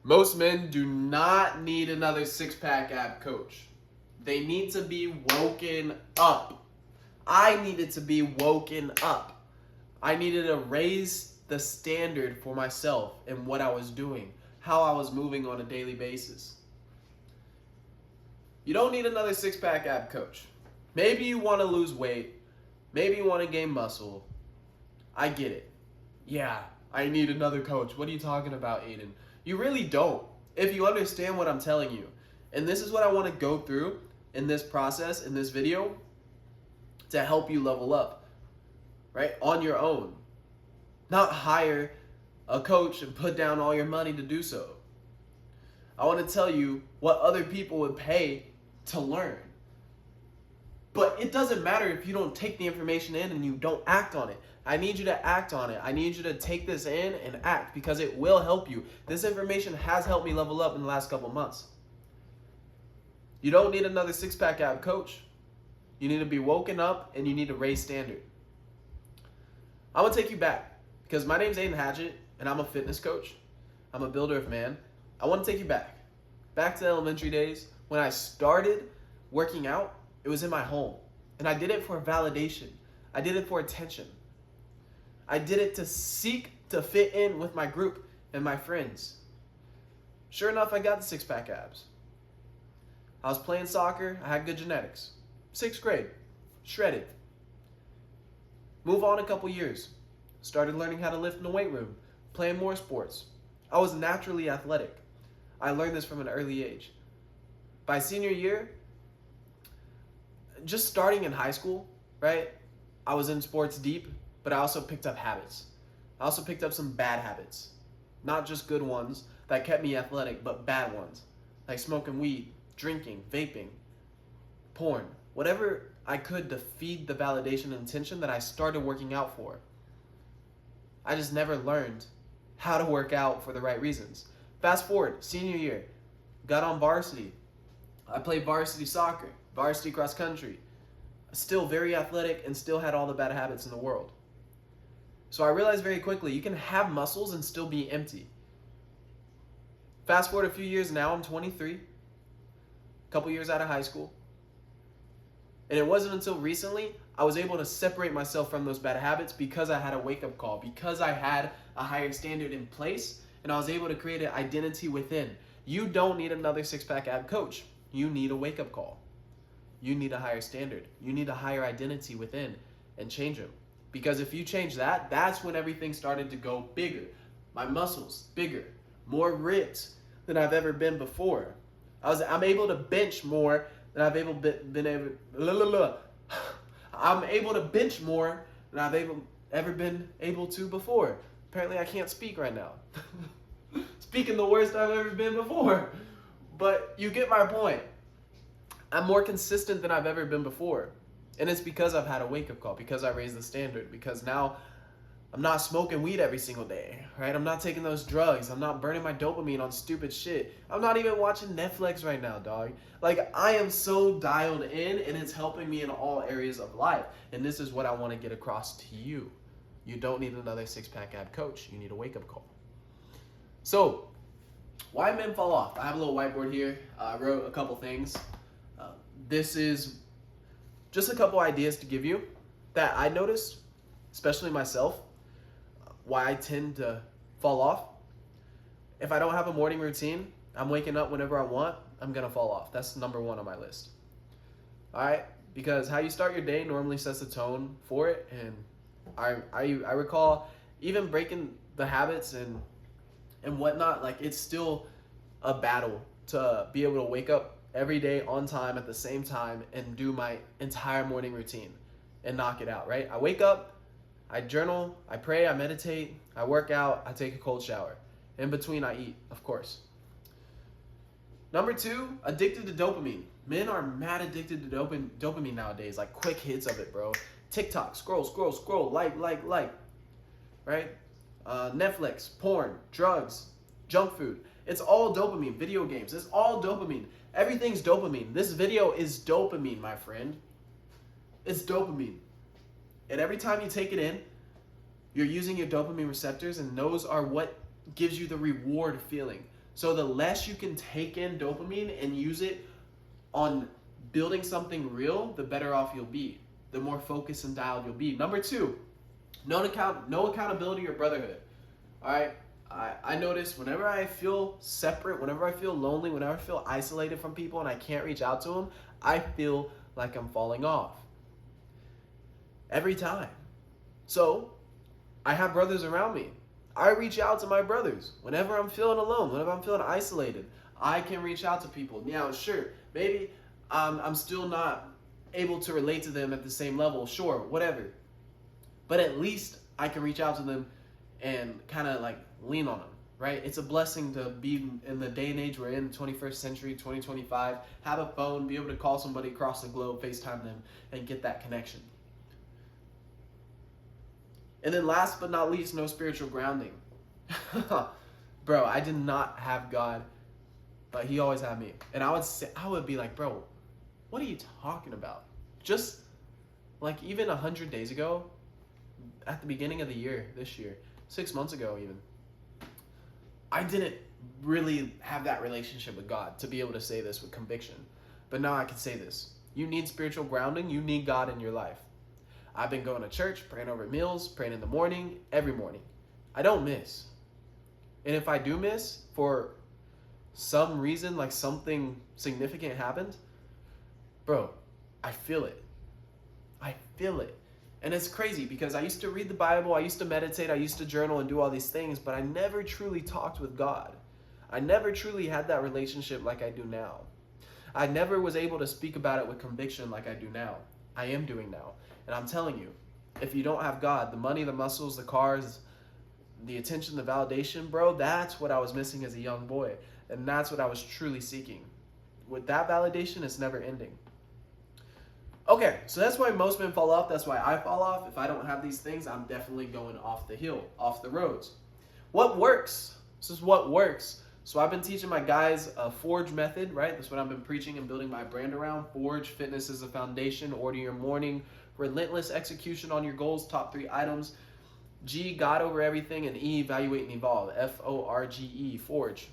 Most men do not need another six-pack ab coach. They need to be woken up. I needed to be woken up. I needed to raise the standard for myself and what I was doing, how I was moving on a daily basis. You don't need another six-pack ab coach. Maybe you want to lose weight. Maybe you want to gain muscle. I get it. Yeah, I need another coach. What are you talking about, Aiden? You really don't. If you understand what I'm telling you. And this is what I want to go through in this process, in this video, to help you level up, right? On your own. Not hire a coach and put down all your money to do so. I want to tell you what other people would pay to learn. But it doesn't matter if you don't take the information in and you don't act on it. I need you to act on it. I need you to take this in and act because it will help you. This information has helped me level up in the last couple months. You don't need another six-pack ab coach. You need to be woken up and you need to raise standard. I'm going to take you back because my name's Aiden Hatchett and I'm a fitness coach. I'm a builder of man. I want to take you back to elementary days when I started working out. It was in my home, and I did it for validation. I did it for attention. I did it to seek to fit in with my group and my friends. Sure enough, I got the six-pack abs. I was playing soccer. I had good genetics. 6th grade, shredded. Move on a couple years. Started learning how to lift in the weight room, playing more sports. I was naturally athletic. I learned this from an early age. By senior year, just starting in high school, right? I was in sports deep, but I also picked up habits. I also picked up some bad habits. Not just good ones that kept me athletic, but bad ones. Like smoking weed, drinking, vaping, porn. Whatever I could to feed the validation and attention that I started working out for. I just never learned how to work out for the right reasons. Fast forward, senior year, got on varsity. I played varsity soccer, varsity cross country. Still very athletic and still had all the bad habits in the world. So I realized very quickly, you can have muscles and still be empty. Fast forward a few years now, I'm 23, a couple years out of high school. And it wasn't until recently I was able to separate myself from those bad habits because I had a wake-up call, because I had a higher standard in place, and I was able to create an identity within. You don't need another six-pack ab coach. You need a wake-up call. You need a higher standard. You need a higher identity within and change them. Because if you change that, that's when everything started to go bigger. My muscles, bigger, more ripped than I've ever been before. I'm able to bench more than I've I'm able to bench more than I've ever been able to before. Apparently I can't speak right now. Speaking the worst I've ever been before. But you get my point. I'm more consistent than I've ever been before. And it's because I've had a wake-up call, because I raised the standard, because now I'm not smoking weed every single day, right? I'm not taking those drugs. I'm not burning my dopamine on stupid shit. I'm not even watching Netflix right now, dog. Like, I am so dialed in, and it's helping me in all areas of life. And this is what I want to get across to you. You don't need another six-pack ab coach. You need a wake-up call. So, why men fall off? I have a little whiteboard here. I wrote a couple things. This is just a couple ideas to give you that I noticed, especially myself, why I tend to fall off. If I don't have a morning routine, I'm waking up whenever I want, I'm going to fall off. That's number one on my list. All right? Because how you start your day normally sets the tone for it. And I recall even breaking the habits and whatnot, like it's still a battle to be able to wake up every day on time at the same time and do my entire morning routine and knock it out, right? I wake up, I journal, I pray, I meditate, I work out, I take a cold shower. In between, I eat, of course. Number 2, addicted to dopamine. Men are mad addicted to dopamine nowadays, like quick hits of it, bro. TikTok, scroll, like, right? Netflix, porn, drugs, junk food. It's all dopamine. Video games, it's all dopamine. Everything's dopamine. This video is dopamine, my friend. It's dopamine. And every time you take it in, you're using your dopamine receptors, and those are what gives you the reward feeling. So the less you can take in dopamine and use it on building something real, the better off you'll be. The more focused and dialed you'll be. Number two, no accountability or brotherhood. All right. I notice whenever I feel separate, whenever I feel lonely, whenever I feel isolated from people and I can't reach out to them, I feel like I'm falling off. Every time. So I have brothers around me. I reach out to my brothers. Whenever I'm feeling alone, whenever I'm feeling isolated, I can reach out to people. Now, sure, maybe I'm still not able to relate to them at the same level. Sure, whatever. But at least I can reach out to them and kind of like lean on them, right? It's a blessing to be in the day and age we're in, 21st century, 2025, have a phone, be able to call somebody across the globe, FaceTime them, and get that connection. And then last but not least, no spiritual grounding. Bro, I did not have God, but he always had me. And I would be like, bro, what are you talking about? Just like even 100 days ago, at the beginning of the year, this year, 6 months ago even, I didn't really have that relationship with God to be able to say this with conviction. But now I can say this. You need spiritual grounding. You need God in your life. I've been going to church, praying over meals, praying in the morning, every morning. I don't miss. And if I do miss for some reason, like something significant happened, bro, I feel it. I feel it. And it's crazy because I used to read the Bible, I used to meditate, I used to journal and do all these things, but I never truly talked with God. I never truly had that relationship like I do now. I never was able to speak about it with conviction like I do now. I am doing now. And I'm telling you, if you don't have God, the money, the muscles, the cars, the attention, the validation, bro, that's what I was missing as a young boy. And that's what I was truly seeking. With that validation, it's never ending. Okay, so that's why most men fall off. That's why I fall off. If I don't have these things, I'm definitely going off the hill, off the roads. What works? This is what works. So I've been teaching my guys a Forge method, right? That's what I've been preaching and building my brand around. Forge, fitness is a foundation. Order your morning. Relentless execution on your goals. Top 3 items. G, God over everything. And E, evaluate and evolve. F-O-R-G-E, Forge.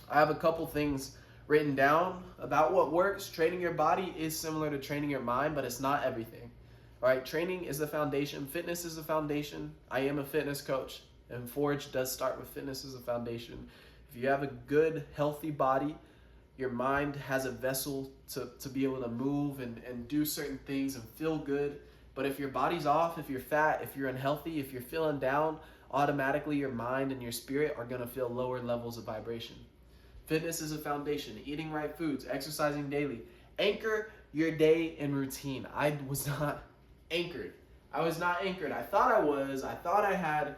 I have a couple things written down about what works. Training your body is similar to training your mind, but it's not everything. All right, training is the foundation. Fitness is the foundation. I am a fitness coach, and Forge does start with fitness as a foundation. If you have a good, healthy body, your mind has a vessel to be able to move and do certain things and feel good. But if your body's off, if you're fat, if you're unhealthy, if you're feeling down, automatically your mind and your spirit are going to feel lower levels of vibration. Fitness is a foundation. Eating right foods, exercising daily. Anchor your day in routine. I was not anchored. I thought I was. I thought I had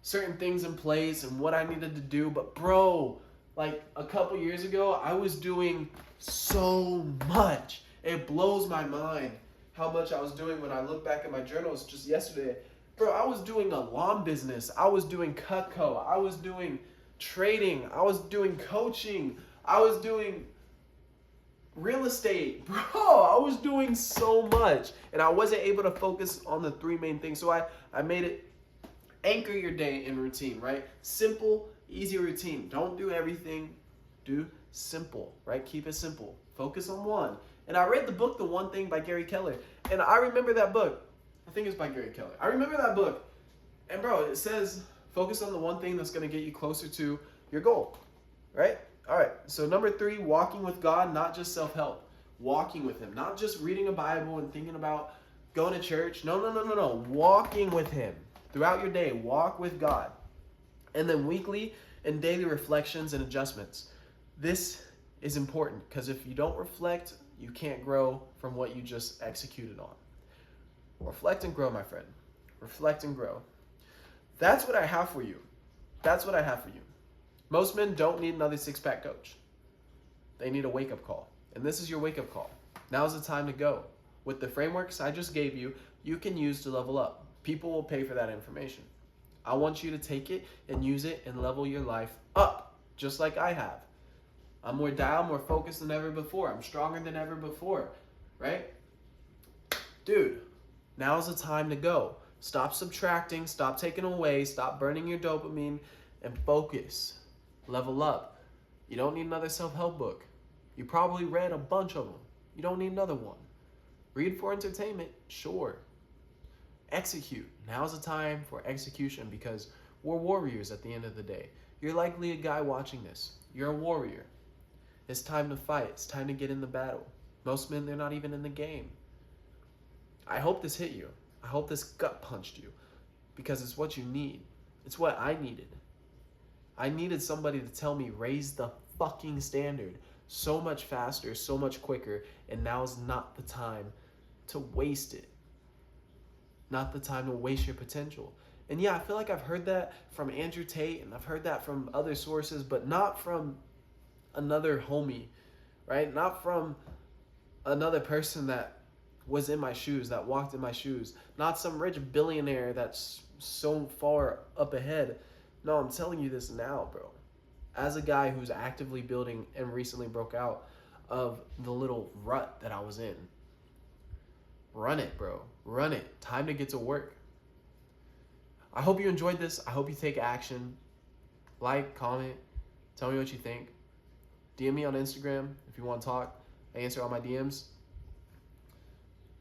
certain things in place and what I needed to do. But bro, like a couple years ago, I was doing so much. It blows my mind how much I was doing when I look back at my journals just yesterday. Bro, I was doing a lawn business. I was doing Cutco. I was doing trading. I was doing coaching. I was doing real estate. Bro, I was doing so much. And I wasn't able to focus on the 3 main things. So I made it anchor your day in routine, right? Simple, easy routine. Don't do everything. Do simple, right? Keep it simple. Focus on one. And I read the book, The One Thing by Gary Keller. And I remember that book. I think it's by Gary Keller. I remember that book. And bro, it says, focus on the one thing that's going to get you closer to your goal, right? All right, so number 3, walking with God, not just self-help. Walking with him, not just reading a Bible and thinking about going to church. No. Walking with him. Throughout your day, walk with God. And then weekly and daily reflections and adjustments. This is important because if you don't reflect, you can't grow from what you just executed on. Reflect and grow, my friend. Reflect and grow. That's what I have for you. Most men don't need another 6-pack coach. They need a wake-up call. And this is your wake-up call. Now's the time to go. With the frameworks I just gave you, you can use to level up. People will pay for that information. I want you to take it and use it and level your life up, just like I have. I'm more dialed, more focused than ever before. I'm stronger than ever before, right? Dude, now's the time to go. Stop subtracting, stop taking away, stop burning your dopamine, and focus. Level up. You don't need another self-help book. You probably read a bunch of them. You don't need another one. Read for entertainment, sure. Execute. Now's the time for execution because we're warriors at the end of the day. You're likely a guy watching this. You're a warrior. It's time to fight. It's time to get in the battle. Most men, they're not even in the game. I hope this hit you. I hope this gut punched you because it's what you need. It's what I needed. I needed somebody to tell me, raise the fucking standard so much faster, so much quicker, and now's not the time to waste it. Not the time to waste your potential. And yeah, I feel like I've heard that from Andrew Tate and I've heard that from other sources, but not from another homie, right? Not from another person that was in my shoes, that walked in my shoes. Not some rich billionaire that's so far up ahead. No, I'm telling you this now, bro. As a guy who's actively building and recently broke out of the little rut that I was in. Run it, bro. Run it. Time to get to work. I hope you enjoyed this. I hope you take action. Like, comment, tell me what you think. DM me on Instagram if you want to talk. I answer all my DMs.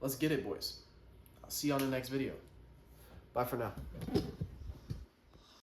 Let's get it, boys. I'll see you on the next video. Bye for now.